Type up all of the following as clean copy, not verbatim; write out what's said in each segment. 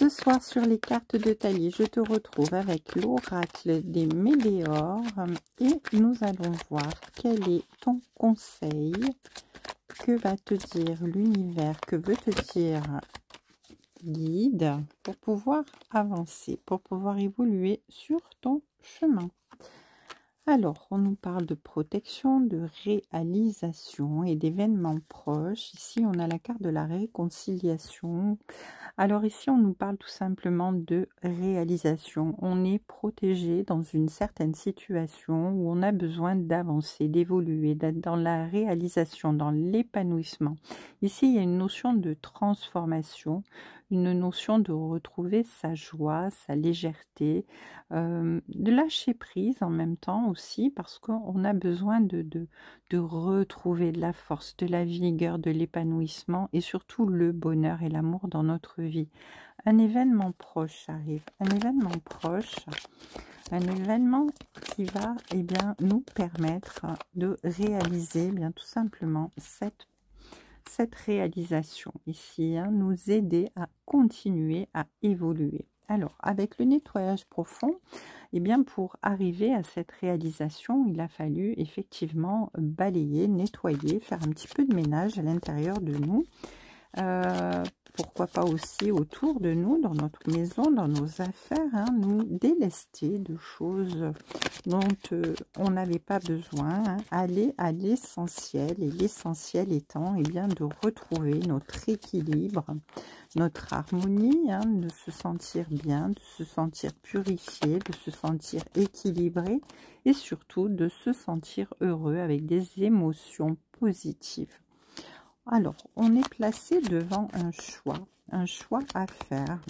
Ce soir sur les cartes de Thalie, je te retrouve avec l'oracle des Météores et nous allons voir quel est ton conseil, que va te dire l'univers, que veut te dire guide pour pouvoir avancer, pour pouvoir évoluer sur ton chemin. Alors, on nous parle de protection, de réalisation et d'événements proches. Ici, on a la carte de la réconciliation. Alors ici, on nous parle tout simplement de réalisation. On est protégé dans une certaine situation où on a besoin d'avancer, d'évoluer, d'être dans la réalisation, dans l'épanouissement. Ici, il y a une notion de transformation, une notion de retrouver sa joie, sa légèreté, de lâcher prise en même temps aussi, parce qu'on a besoin de retrouver de la force, de la vigueur, de l'épanouissement et surtout le bonheur et l'amour dans notre vie. Un événement proche arrive, un événement proche, un événement qui va nous permettre de réaliser tout simplement cette réalisation ici, nous aider à continuer à évoluer. Alors, avec le nettoyage profond, pour arriver à cette réalisation, il a fallu effectivement balayer, nettoyer, faire un petit peu de ménage à l'intérieur de nous. Pourquoi pas aussi autour de nous, dans notre maison, dans nos affaires, nous délester de choses dont on n'avait pas besoin, aller à l'essentiel, et l'essentiel étant de retrouver notre équilibre, notre harmonie, de se sentir bien, de se sentir purifié, de se sentir équilibré et surtout de se sentir heureux avec des émotions positives. Alors, on est placé devant un choix à faire,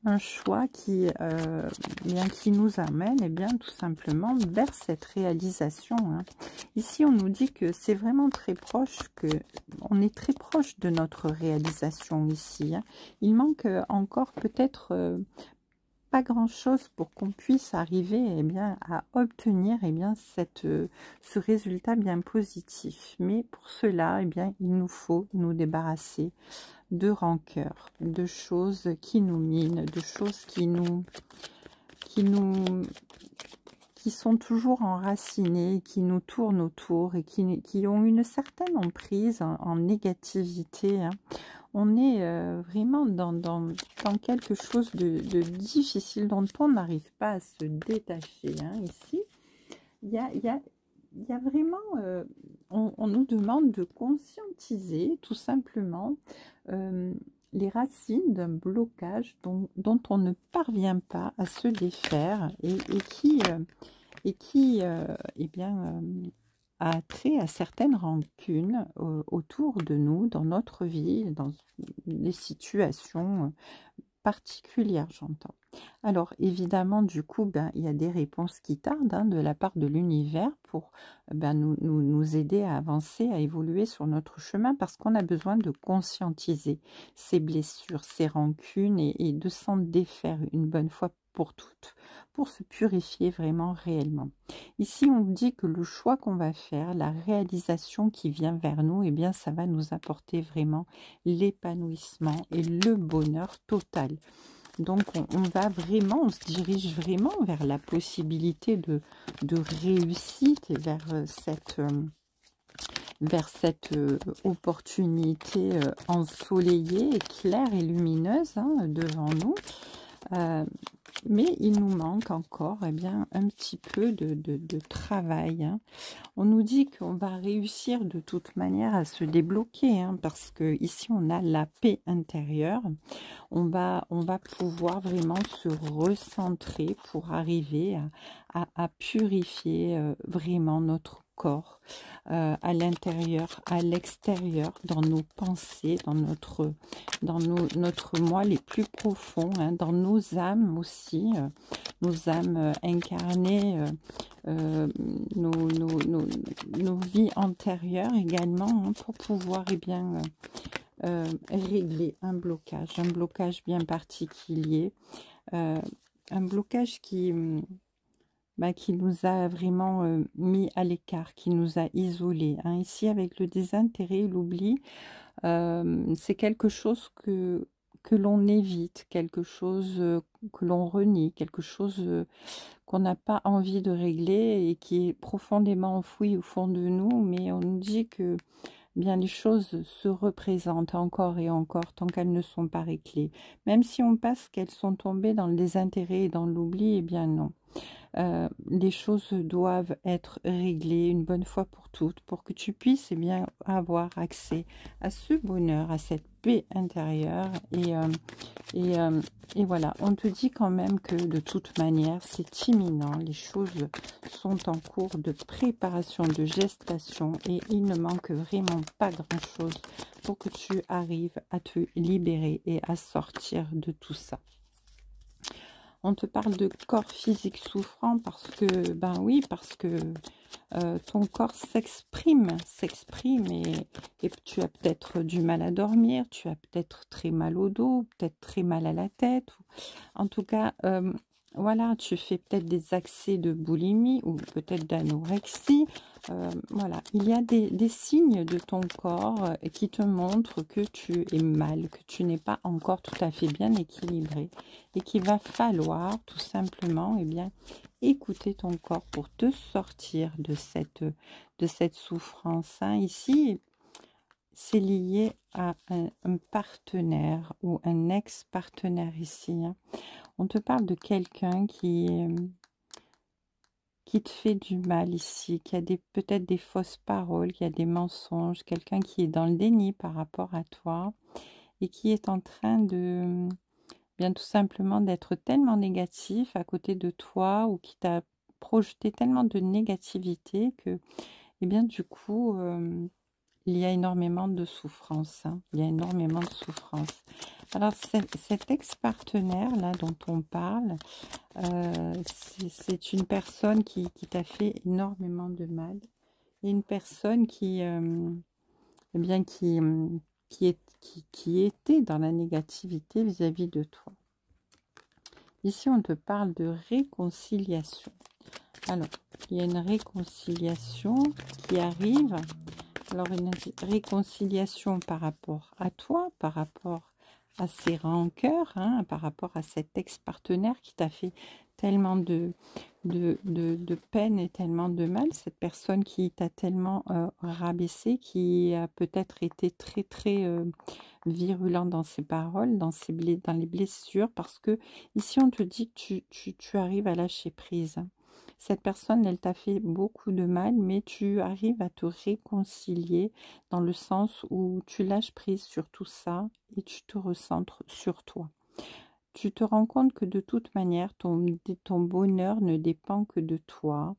un choix qui nous amène tout simplement vers cette réalisation. Ici, on nous dit que c'est vraiment très proche, on est très proche de notre réalisation ici. Il manque encore peut-être pas grand-chose pour qu'on puisse arriver à obtenir ce résultat bien positif. Mais pour cela, il nous faut nous débarrasser de rancœur, de choses qui nous minent, de choses qui sont toujours enracinées, qui nous tournent autour et qui ont une certaine emprise en négativité. On est vraiment dans quelque chose de difficile dont on n'arrive pas à se détacher. Ici, il y a vraiment, on nous demande de conscientiser tout simplement les racines d'un blocage dont on ne parvient pas à se défaire et qui a trait à certaines rancunes autour de nous, dans notre vie, dans des situations particulières, j'entends. Alors, évidemment, du coup, il y a des réponses qui tardent de la part de l'univers pour nous aider à avancer, à évoluer sur notre chemin, parce qu'on a besoin de conscientiser ces blessures, ces rancunes et de s'en défaire une bonne fois pour toutes, pour se purifier vraiment réellement. Ici, on dit que le choix qu'on va faire, la réalisation qui vient vers nous, ça va nous apporter vraiment l'épanouissement et le bonheur total. Donc, on se dirige vraiment vers la possibilité de réussite et vers cette opportunité ensoleillée, claire et lumineuse devant nous. Mais il nous manque encore un petit peu de travail. On nous dit qu'on va réussir de toute manière à se débloquer, parce que ici on a la paix intérieure. On va pouvoir vraiment se recentrer pour arriver à purifier vraiment notre corps, à l'intérieur, à l'extérieur, dans nos pensées, dans notre moi les plus profonds, dans nos âmes aussi, nos âmes incarnées, nos vies antérieures également, pour pouvoir régler un blocage bien particulier, un blocage qui nous a vraiment mis à l'écart, qui nous a isolés. Ici, avec le désintérêt, l'oubli, c'est quelque chose que que l'on évite, quelque chose que l'on renie, quelque chose qu'on n'a pas envie de régler et qui est profondément enfoui au fond de nous, mais on nous dit que bien les choses se représentent encore et encore tant qu'elles ne sont pas réglées. Même si on pense qu'elles sont tombées dans le désintérêt et dans l'oubli, eh bien non. Les choses doivent être réglées une bonne fois pour toutes pour que tu puisses bien avoir accès à ce bonheur, à cette paix intérieure et voilà, on te dit quand même que de toute manière c'est imminent, les choses sont en cours de préparation, de gestation et il ne manque vraiment pas grand chose pour que tu arrives à te libérer et à sortir de tout ça. On te parle de corps physique souffrant parce que, ben oui, parce que ton corps s'exprime et tu as peut-être du mal à dormir, tu as peut-être très mal au dos, peut-être très mal à la tête. En tout cas, voilà, tu fais peut-être des accès de boulimie ou peut-être d'anorexie. Voilà, il y a des signes de ton corps qui te montrent que tu es mal, que tu n'es pas encore tout à fait bien équilibré et qu'il va falloir tout simplement bien, écouter ton corps pour te sortir de cette souffrance. Hein. Ici, c'est lié à un partenaire ou un ex-partenaire ici. Hein. On te parle de quelqu'un qui te fait du mal ici, qui a peut-être des fausses paroles, qui a des mensonges, quelqu'un qui est dans le déni par rapport à toi et qui est en train de, bien tout simplement d'être tellement négatif à côté de toi ou qui t'a projeté tellement de négativité que, eh bien du coup, il y a énormément de souffrance. Hein. Il y a énormément de souffrance. Alors, cet ex-partenaire là dont on parle, c'est une personne qui t'a fait énormément de mal. Et une personne qui, eh bien, qui était dans la négativité vis-à-vis de toi. Ici, on te parle de réconciliation. Alors, il y a une réconciliation qui arrive. Alors, une réconciliation par rapport à toi, par rapport à ces rancœurs, hein, par rapport à cet ex-partenaire qui t'a fait tellement de peine et tellement de mal, cette personne qui t'a tellement rabaissé, qui a peut-être été très très virulent dans ses paroles, dans les blessures, parce que ici on te dit que tu arrives à lâcher prise. Cette personne, elle t'a fait beaucoup de mal, mais tu arrives à te réconcilier dans le sens où tu lâches prise sur tout ça et tu te recentres sur toi. Tu te rends compte que de toute manière, ton bonheur ne dépend que de toi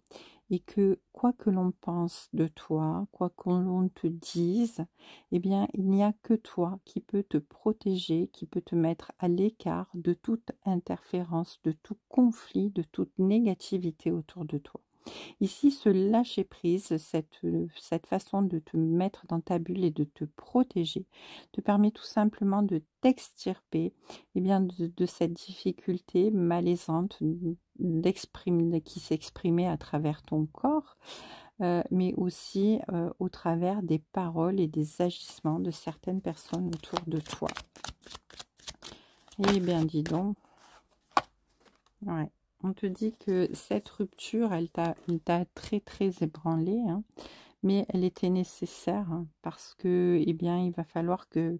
et que quoi que l'on pense de toi, quoi que l'on te dise, eh bien, il n'y a que toi qui peut te protéger, qui peut te mettre à l'écart de toute interférence, de tout conflit, de toute négativité autour de toi. Ici, ce lâcher prise, cette façon de te mettre dans ta bulle et de te protéger, te permet tout simplement de t'extirper de cette difficulté malaisante qui s'exprimait à travers ton corps, mais aussi au travers des paroles et des agissements de certaines personnes autour de toi. Eh bien, dis donc, ouais. On te dit que cette rupture, elle t'a très très ébranlé, hein, mais elle était nécessaire hein, parce que, eh bien, il va falloir que,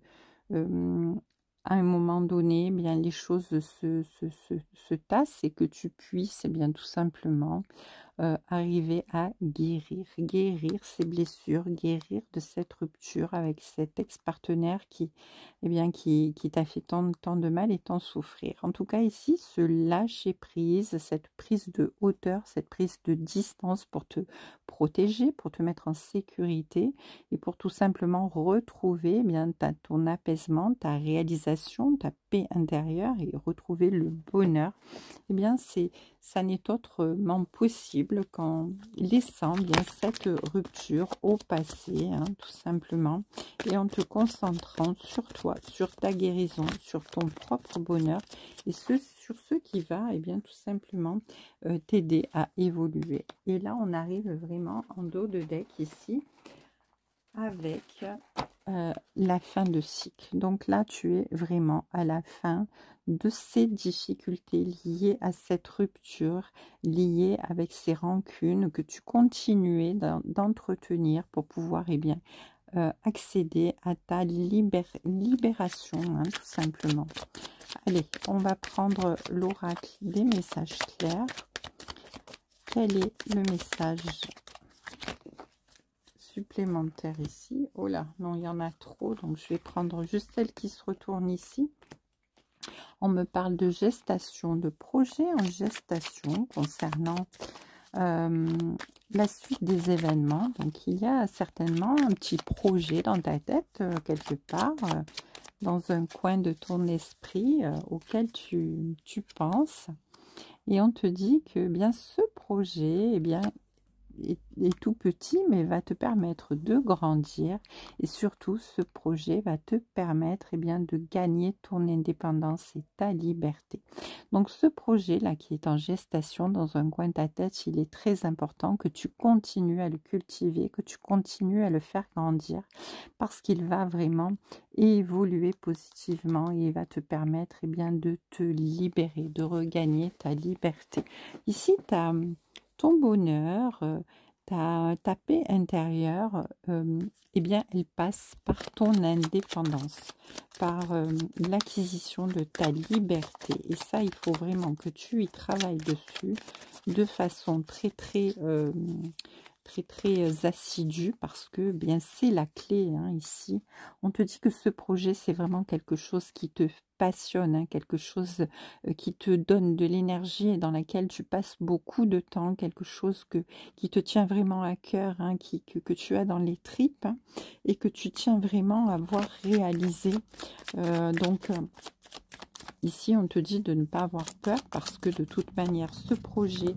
à un moment donné, eh bien, les choses se tassent et que tu puisses, eh bien, tout simplement arriver à guérir ces blessures, guérir de cette rupture avec cet ex-partenaire qui t'a fait tant de mal et tant souffrir. En tout cas ici, ce lâcher prise, cette prise de hauteur, cette prise de distance pour te protéger, pour te mettre en sécurité et pour tout simplement retrouver ton apaisement, ta réalisation, ta paix intérieure et retrouver le bonheur, eh bien ça n'est autrement possible qu'en laissant bien cette rupture au passé, hein, tout simplement, et en te concentrant sur toi, sur ta guérison, sur ton propre bonheur, et sur ce qui va, bien, tout simplement t'aider à évoluer. Et là, on arrive vraiment en dos de deck ici, avec la fin de cycle. Donc là, tu es vraiment à la fin de ces difficultés liées à cette rupture, liées avec ces rancunes que tu continuais d'entretenir pour pouvoir bien, accéder à ta libération, hein, tout simplement. Allez, on va prendre l'oracle des messages clairs. Quel est le message supplémentaire ici? Oh là, non, il y en a trop, donc je vais prendre juste celle qui se retourne ici. On me parle de gestation, de projet en gestation concernant la suite des événements. Donc il y a certainement un petit projet dans ta tête, quelque part, dans un coin de ton esprit auquel tu penses. Et on te dit que bien ce projet, eh bien, est tout petit, mais va te permettre de grandir. Et surtout, ce projet va te permettre bien, de gagner ton indépendance et ta liberté. Donc, ce projet-là qui est en gestation dans un coin de ta tête, il est très important que tu continues à le cultiver, que tu continues à le faire grandir, parce qu'il va vraiment évoluer positivement et il va te permettre bien, de te libérer, de regagner ta liberté. Ici, tu as ton bonheur, ta paix intérieure, eh bien, elle passe par ton indépendance, par l'acquisition de ta liberté. Et ça, il faut vraiment que tu y travailles dessus de façon très assidue, parce que bien c'est la clé, hein, ici. On te dit que ce projet, c'est vraiment quelque chose qui te passionne, hein, quelque chose qui te donne de l'énergie et dans laquelle tu passes beaucoup de temps, quelque chose qui te tient vraiment à cœur, hein, que tu as dans les tripes, hein, et que tu tiens vraiment à voir réaliser. Ici, on te dit de ne pas avoir peur, parce que de toute manière, ce projet,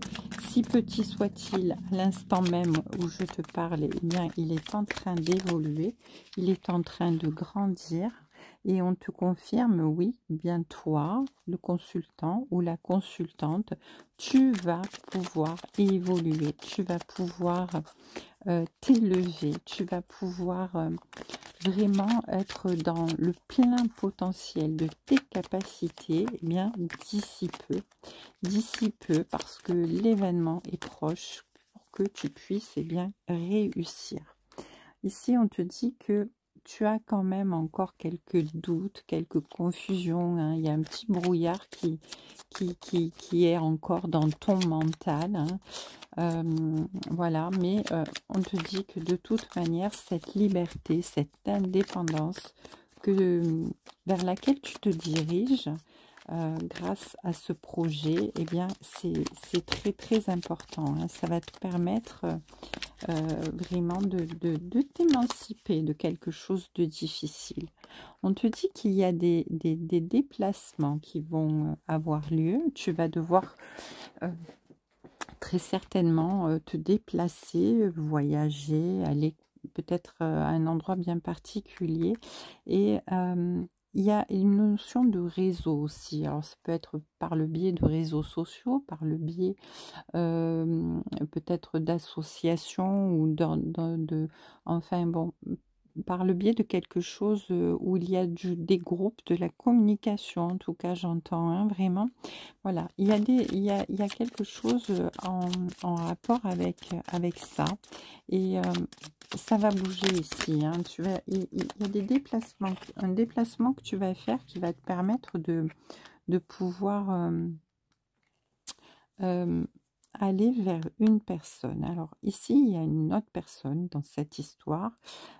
si petit soit-il, à l'instant même où je te parle, eh bien, il est en train d'évoluer, il est en train de grandir. Et on te confirme, oui, bien toi, le consultant ou la consultante, tu vas pouvoir évoluer, tu vas pouvoir t'élever, tu vas pouvoir vraiment être dans le plein potentiel de tes capacités, eh bien d'ici peu, parce que l'événement est proche pour que tu puisses bien réussir. Ici, on te dit que tu as quand même encore quelques doutes, quelques confusions, hein. Il y a un petit brouillard qui est encore dans ton mental, hein. Voilà, mais on te dit que de toute manière, cette liberté, cette indépendance vers laquelle tu te diriges, grâce à ce projet, eh bien, c'est très important, hein. Ça va te permettre vraiment de t'émanciper de quelque chose de difficile. On te dit qu'il y a des déplacements qui vont avoir lieu. Tu vas devoir très certainement te déplacer, voyager, aller peut-être à un endroit bien particulier. Et il y a une notion de réseau aussi. Alors ça peut être par le biais de réseaux sociaux, par le biais peut-être d'associations ou enfin bon, par le biais de quelque chose où il y a des groupes, de la communication, en tout cas j'entends, hein, vraiment. Voilà, il y a quelque chose en rapport avec ça. Et ça va bouger ici, hein. Il y a des déplacements, un déplacement que tu vas faire qui va te permettre de pouvoir aller vers une personne. Alors ici, il y a une autre personne dans cette histoire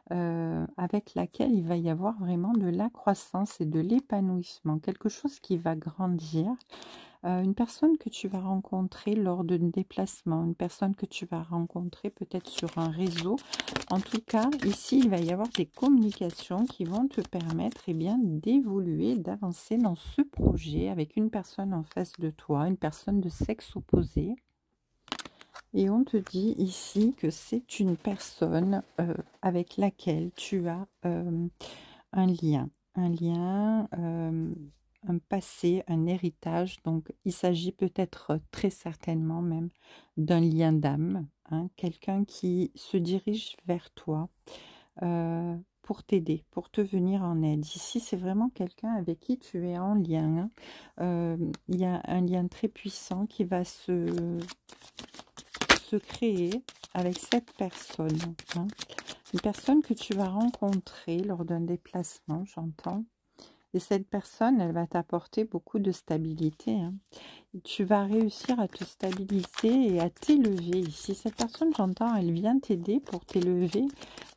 avec laquelle il va y avoir vraiment de la croissance et de l'épanouissement, quelque chose qui va grandir. Une personne que tu vas rencontrer lors d'un déplacement, une personne que tu vas rencontrer peut-être sur un réseau. En tout cas, ici, il va y avoir des communications qui vont te permettre bien, d'évoluer, d'avancer dans ce projet avec une personne en face de toi, une personne de sexe opposé. Et on te dit ici que c'est une personne avec laquelle tu as un lien, un passé, un héritage. Donc, il s'agit peut-être très certainement même d'un lien d'âme, hein, quelqu'un qui se dirige vers toi pour t'aider, pour te venir en aide. Ici, c'est vraiment quelqu'un avec qui tu es en lien, hein. Il y a un lien très puissant qui va se créer avec cette personne, hein. Une personne que tu vas rencontrer lors d'un déplacement, j'entends. Et cette personne, elle va t'apporter beaucoup de stabilité, hein. Tu vas réussir à te stabiliser et à t'élever ici. Cette personne, j'entends, elle vient t'aider pour t'élever,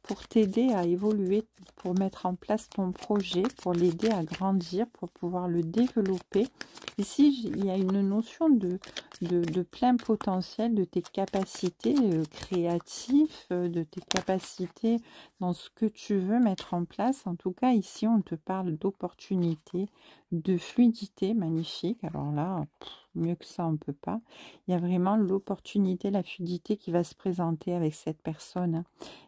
pour t'aider à évoluer, pour mettre en place ton projet, pour l'aider à grandir, pour pouvoir le développer. Ici, il y a une notion de plein potentiel de tes capacités créatives, de tes capacités dans ce que tu veux mettre en place. En tout cas, ici, on te parle d'opportunités, de fluidité magnifique. Alors là, mieux que ça, on ne peut pas. Il y a vraiment l'opportunité, la fluidité qui va se présenter avec cette personne, hein.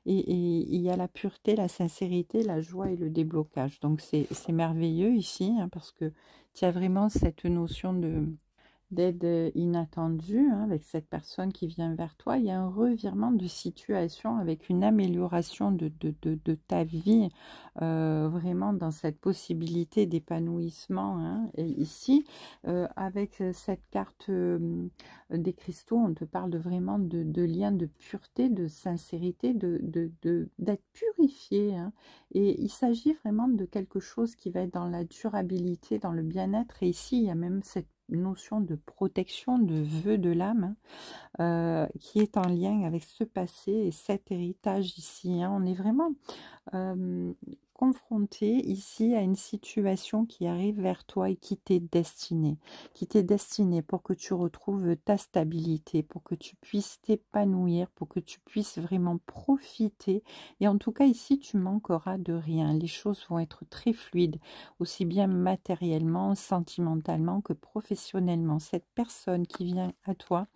Et il y a la pureté, la sincérité, la joie et le déblocage. Donc, c'est merveilleux ici, hein, parce que tu as vraiment cette notion d'aide inattendue, hein, avec cette personne qui vient vers toi. Il y a un revirement de situation avec une amélioration de ta vie, vraiment dans cette possibilité d'épanouissement, hein. Et ici, avec cette carte des cristaux, on te parle vraiment de lien de pureté, de sincérité, d'être purifié, hein. Et il s'agit vraiment de quelque chose qui va être dans la durabilité, dans le bien-être. Et ici, il y a même cette notion de protection, de vœu de l'âme, hein, qui est en lien avec ce passé et cet héritage ici, hein. On est vraiment confronté ici à une situation qui arrive vers toi et qui t'est destinée pour que tu retrouves ta stabilité, pour que tu puisses t'épanouir, pour que tu puisses vraiment profiter. Et en tout cas ici, tu manqueras de rien. Les choses vont être très fluides, aussi bien matériellement, sentimentalement que professionnellement. Cette personne qui vient à toi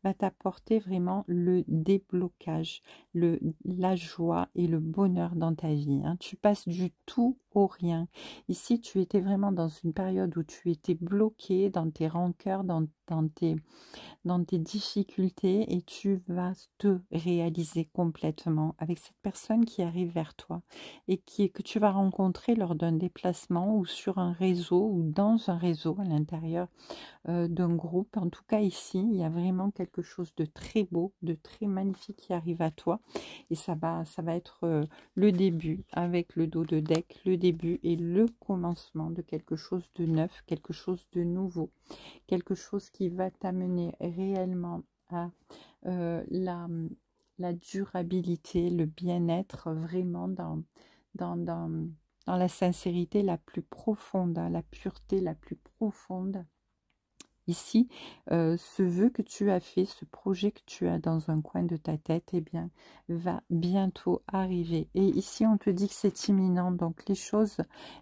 va t'apporter vraiment le déblocage, la joie et le bonheur dans ta vie, hein. Tu passes du tout au rien. Ici, tu étais vraiment dans une période où tu étais bloqué dans tes rancœurs, dans tes difficultés, et tu vas te réaliser complètement avec cette personne qui arrive vers toi et que tu vas rencontrer lors d'un déplacement ou sur un réseau ou dans un réseau à l'intérieur d'un groupe. En tout cas ici, il y a vraiment quelque chose de très beau, de très magnifique qui arrive à toi, et ça va être le début avec le dos de deck, le début et le commencement de quelque chose de neuf, quelque chose de nouveau, quelque chose qui va t'amener réellement à la durabilité, le bien-être, vraiment dans, dans, dans la sincérité la plus profonde, hein, la pureté la plus profonde. Ici, ce vœu que tu as fait, ce projet que tu as dans un coin de ta tête, eh bien, va bientôt arriver. Et ici, on te dit que c'est imminent. Donc, les choses,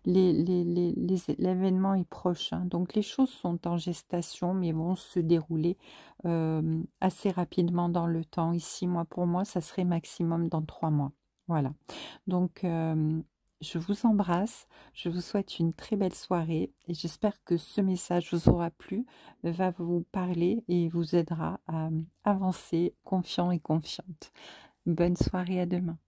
l'événement est proche, hein. Donc, les choses sont en gestation, mais vont se dérouler assez rapidement dans le temps. Ici, pour moi, ça serait maximum dans 3 mois. Voilà. Donc, je vous embrasse, je vous souhaite une très belle soirée et j'espère que ce message vous aura plu, va vous parler et vous aidera à avancer confiant et confiante. Bonne soirée, à demain.